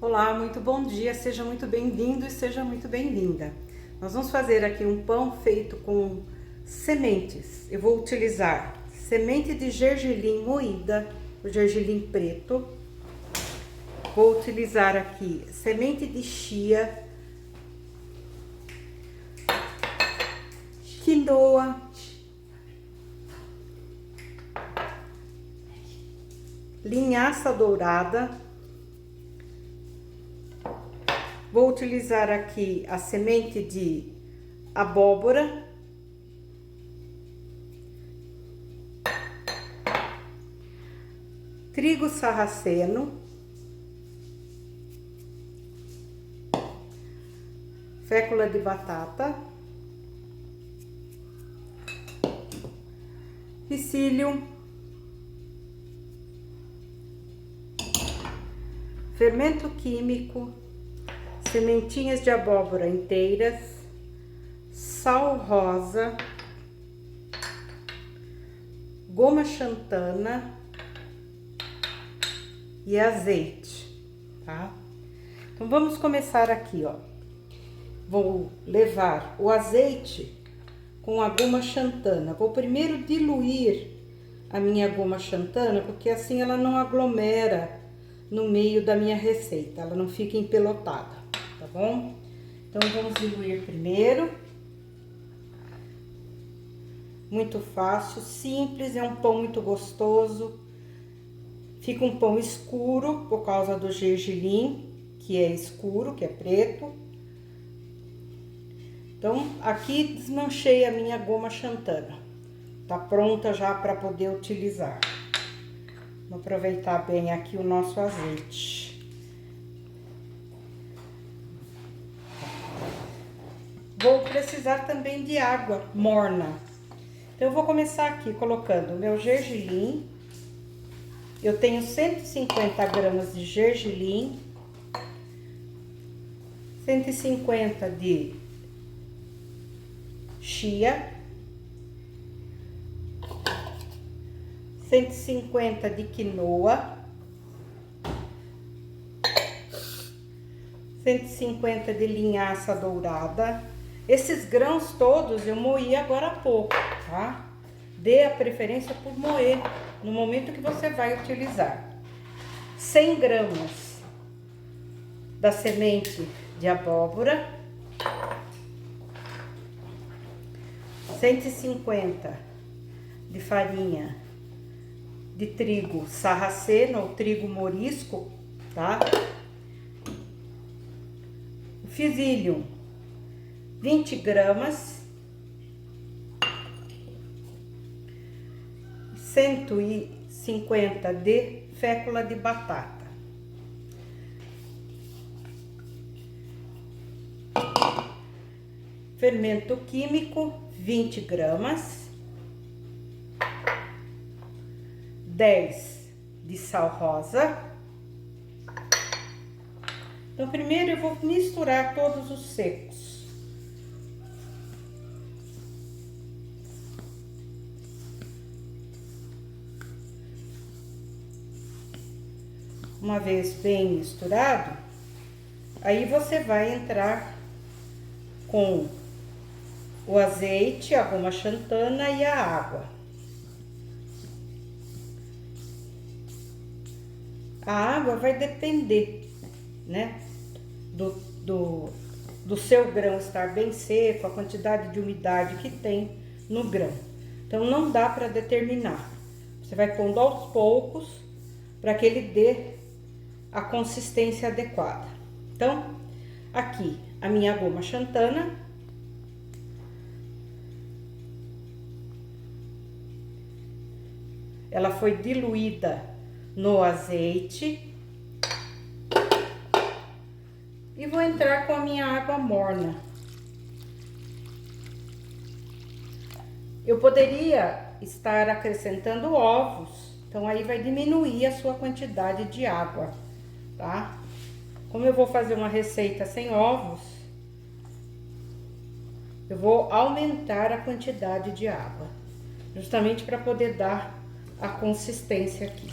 Olá, muito bom dia, seja muito bem-vindo e seja muito bem-vinda. Nós vamos fazer aqui um pão feito com sementes. Eu vou utilizar semente de gergelim moída, o gergelim preto. Vou utilizar aqui semente de chia, quinoa, linhaça dourada. Vou utilizar aqui a semente de abóbora, trigo sarraceno, fécula de batata, psyllium, fermento químico, sementinhas de abóbora inteiras, sal rosa, goma xantana e azeite, tá? Então vamos começar aqui, ó. Vou levar o azeite com a goma xantana. Vou primeiro diluir a minha goma xantana, porque assim ela não aglomera no meio da minha receita, ela não fica empelotada, tá bom? Então vamos diluir primeiro. Muito fácil, simples, é um pão muito gostoso. Fica um pão escuro por causa do gergelim, que é escuro, que é preto. Então, aqui desmanchei a minha goma xantana. Tá pronta já para poder utilizar. Vou aproveitar bem aqui o nosso azeite. Vou precisar também de água morna. Então, eu vou começar aqui colocando o meu gergelim. Eu tenho 150 gramas de gergelim, 150 de chia, 150 de quinoa, 150 de linhaça dourada. Esses grãos todos eu moí agora há pouco, tá? Dê a preferência por moer no momento que você vai utilizar. 100 gramas da semente de abóbora, 150 de farinha de trigo sarraceno ou trigo morisco, tá? Psyllium, 20 gramas, 150 de fécula de batata. Fermento químico, 20 gramas. 10 de sal rosa. Então, primeiro eu vou misturar todos os secos. Uma vez bem misturado, aí você vai entrar com o azeite, a goma xantana e a água. A água vai depender, né, do seu grão estar bem seco, a quantidade de umidade que tem no grão. Então, não dá para determinar. Você vai pondo aos poucos para que ele dê a consistência adequada. Então, aqui a minha goma xantana. Ela foi diluída no azeite. E vou entrar com a minha água morna. Eu poderia estar acrescentando ovos, então aí vai diminuir a sua quantidade de água, tá? Como eu vou fazer uma receita sem ovos, eu vou aumentar a quantidade de água, justamente para poder dar a consistência aqui.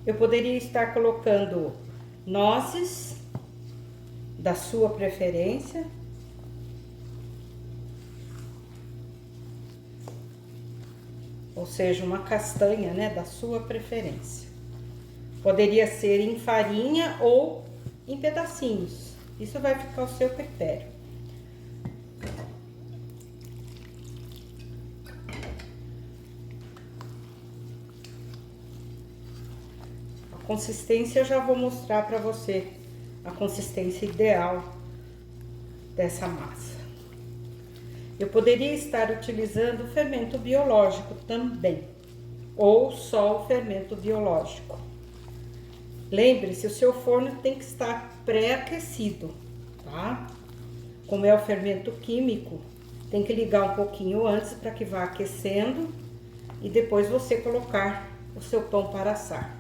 Eu poderia estar colocando nozes da sua preferência. Ou seja, uma castanha, né, da sua preferência. Poderia ser em farinha ou em pedacinhos. Isso vai ficar ao seu critério. A consistência eu já vou mostrar para você a consistência ideal dessa massa. Eu poderia estar utilizando fermento biológico também, ou só o fermento biológico. Lembre-se, o seu forno tem que estar pré-aquecido, tá? Como é o fermento químico, tem que ligar um pouquinho antes para que vá aquecendo e depois você colocar o seu pão para assar.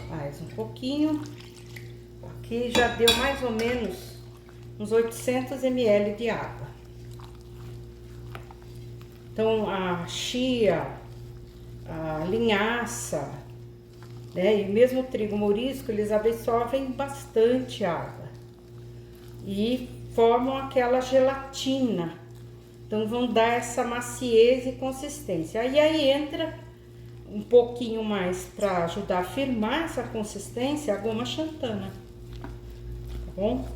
Mais um pouquinho. Aqui já deu mais ou menos uns 800 ml de água. Então, a chia, a linhaça, né, e mesmo o trigo morisco, eles absorvem bastante água e formam aquela gelatina. Então, vão dar essa maciez e consistência. Aí entra um pouquinho mais para ajudar a firmar essa consistência, a goma xantana, tá bom?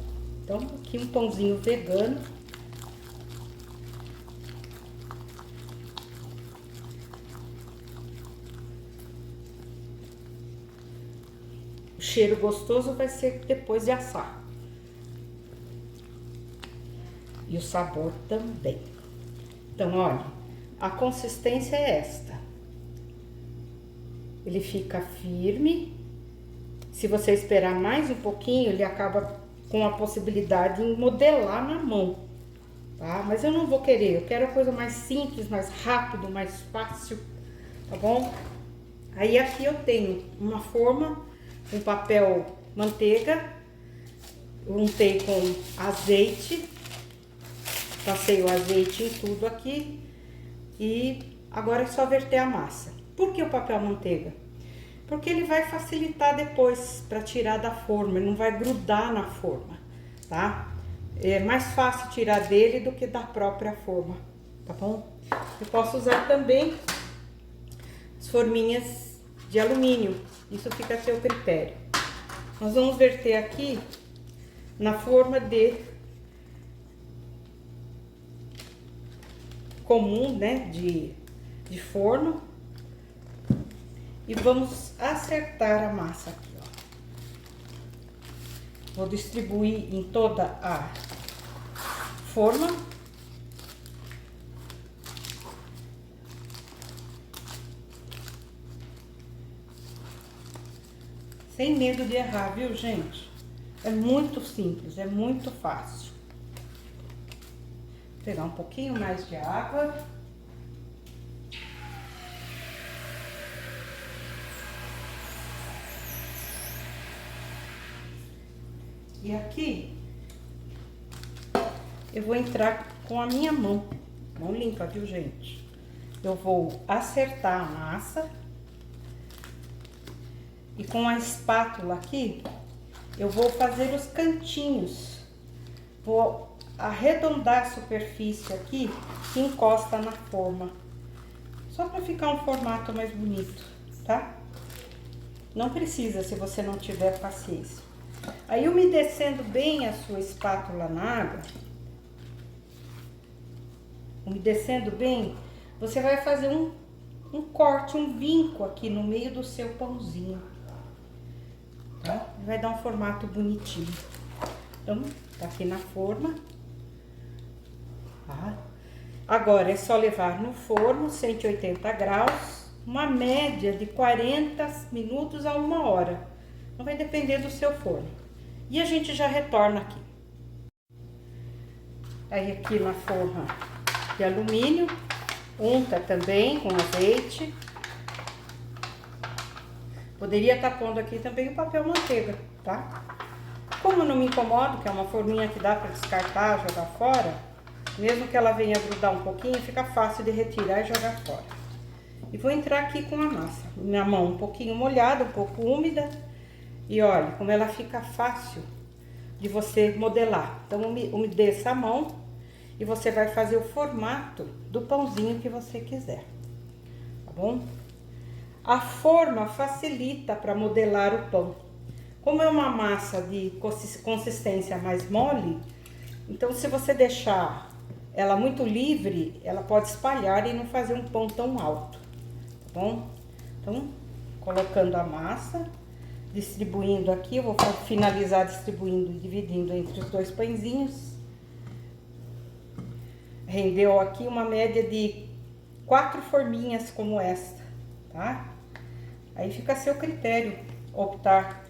Então, aqui um pãozinho vegano. O cheiro gostoso vai ser depois de assar. E o sabor também. Então, olha, a consistência é esta. Ele fica firme. Se você esperar mais um pouquinho, ele acaba com a possibilidade de modelar na mão, tá? Mas eu não vou querer, eu quero a coisa mais simples, mais rápido, mais fácil, tá bom? Aí aqui eu tenho uma forma, um papel manteiga, untei com azeite, passei o azeite em tudo aqui e agora é só verter a massa. Por que o papel manteiga? Porque ele vai facilitar depois para tirar da forma, ele não vai grudar na forma, tá? É mais fácil tirar dele do que da própria forma, tá bom? Eu posso usar também as forminhas de alumínio, isso fica a seu critério. Nós vamos verter aqui na forma de comum, né, de forno. E vamos acertar a massa aqui, ó. Vou distribuir em toda a forma. Sem medo de errar, viu, gente? É muito simples, é muito fácil. Vou pegar um pouquinho mais de água. E aqui, eu vou entrar com a minha mão limpa, viu, gente? Eu vou acertar a massa. E com a espátula aqui, eu vou fazer os cantinhos. Vou arredondar a superfície aqui que encosta na forma. Só para ficar um formato mais bonito, tá? Não precisa se você não tiver paciência. Aí, umedecendo bem a sua espátula na água, umedecendo bem, você vai fazer um corte, um vinco aqui no meio do seu pãozinho, tá? Vai dar um formato bonitinho. Então, tá aqui na forma, tá? Agora, é só levar no forno, 180 graus, uma média de 40 minutos a 1 hora. Não vai depender do seu forno. E a gente já retorna aqui. Aí aqui na forma de alumínio, unta também com azeite. Poderia estar pondo aqui também o papel manteiga, tá? Como eu não me incomodo, que é uma forminha que dá para descartar, jogar fora, mesmo que ela venha grudar um pouquinho, fica fácil de retirar e jogar fora. E vou entrar aqui com a massa. Minha mão um pouquinho molhada, um pouco úmida. E olha como ela fica fácil de você modelar. Então, umedeça a mão e você vai fazer o formato do pãozinho que você quiser, tá bom? A forma facilita para modelar o pão. Como é uma massa de consistência mais mole, então se você deixar ela muito livre, ela pode espalhar e não fazer um pão tão alto, tá bom? Então, colocando a massa, distribuindo aqui, eu vou finalizar distribuindo e dividindo entre os dois pãezinhos. Rendeu aqui uma média de 4 forminhas como esta, tá? Aí fica a seu critério optar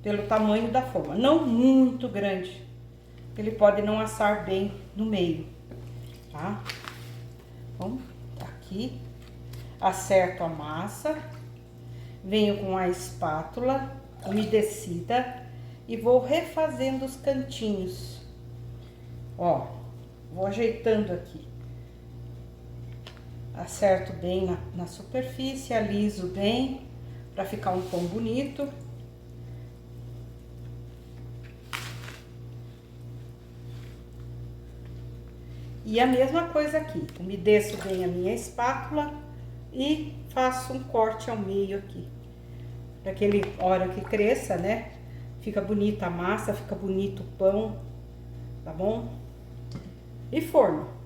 pelo tamanho da forma, não muito grande, ele pode não assar bem no meio, tá? Então, aqui, acerto a massa, venho com a espátula umedecida e vou refazendo os cantinhos, ó, vou ajeitando aqui, acerto bem na superfície, aliso bem, para ficar um pão bonito. E a mesma coisa aqui, umedeço bem a minha espátula e faço um corte ao meio aqui, para que ele, hora que cresça, né, fica bonita a massa, fica bonito o pão, tá bom? E forno.